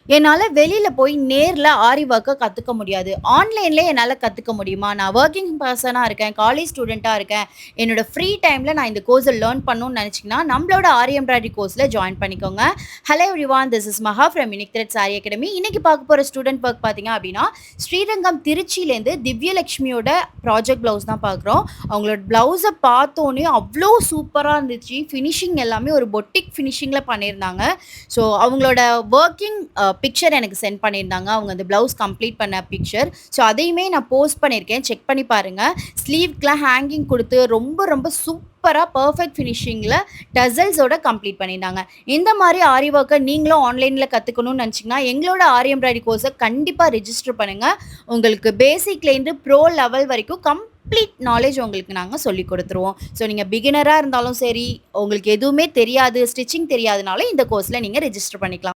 என்னால வெளியில போய் நேர்ல ஆரி ஒர்க்க கத்துக்க முடியாது. ஆன்லைன்ல என்னால கத்துக்க முடியுமா? நான் வொர்க்கிங் பெர்சனா இருக்கேன். காலேஜ் ஸ்டூடெண்ட்டா இருக்கேன். என்னோட ஃப்ரீ டைம்ல நான் இந்த கோர்ஸ லேர்ன் பண்ணணும்னு நெனச்சீங்கன்னா, நம்மளோட ஆரி எம்ப்ராய்டரி கோர்ஸ்ல ஜாயின் பண்ணிக்கோங்க. Hello everyone this is Maha from unique thread sorry academy. இன்னைக்கு பார்க்க போற ஸ்டூடெண்ட் ஒர்க் பார்த்தீங்க அப்டின்னா, ஸ்ரீரங்கம் திருச்சியிலேருந்து திவ்யலட்சுமியோட ப்ராஜெக்ட் பிளவுஸ் தான் பார்க்குறோம். அவங்களோட பிளவுஸ பார்த்தோனே அவ்ளோ சூப்பரா இருந்துச்சு. ஃபினிஷிங் எல்லாமே ஒரு பொட்டிக் ஃபினிஷிங்ல பண்ணியிருந்தாங்க. ஸோ அவங்களோட வொர்க்கிங் பிக்சர் எனக்கு சென்ட் பண்ணியிருந்தாங்க. அவங்க அந்த ப்ளவுஸ் கம்ப்ளீட் பண்ண பிக்சர். ஸோ அதையுமே நான் போஸ்ட் பண்ணியிருக்கேன். செக் பண்ணி பாருங்க. ஸ்லீவ்க்குலாம் ஹேங்கிங் குடுத்து ரொம்ப ரொம்ப சூப்பரா பெர்ஃபெக்ட் ஃபினிஷிங்ல டசல்ஸோட கம்ப்ளீட் பண்ணியிருந்தாங்க. இந்த மாரி ஆரி ஒர்க்க நீங்களும் ஆன்லைன்ல கத்துக்கணும்னு நெனச்சீங்கன்னா, எங்களோட ஆரி எம்ப்ராய்டரி கோர்ஸ கண்டிப்பா ரிஜிஸ்டர் பண்ணுங்க. உங்களுக்கு பேசிக்லேருந்து ப்ரோ லெவல் வரைக்கும் கம்ப்ளீட் நாலேட்ஜ் உங்களுக்கு நாங்க சொல்லிக் குடுத்துருவோம். ஸோ நீங்க பிகினரா இருந்தாலும் சரி, உங்களுக்கு எதுவுமே தெரியாது, ஸ்டிச்சிங் தெரியாதுனாலும் இந்த கோர்ஸ்ல நீங்க ரிஜிஸ்டர் பண்ணிக்கலாம்.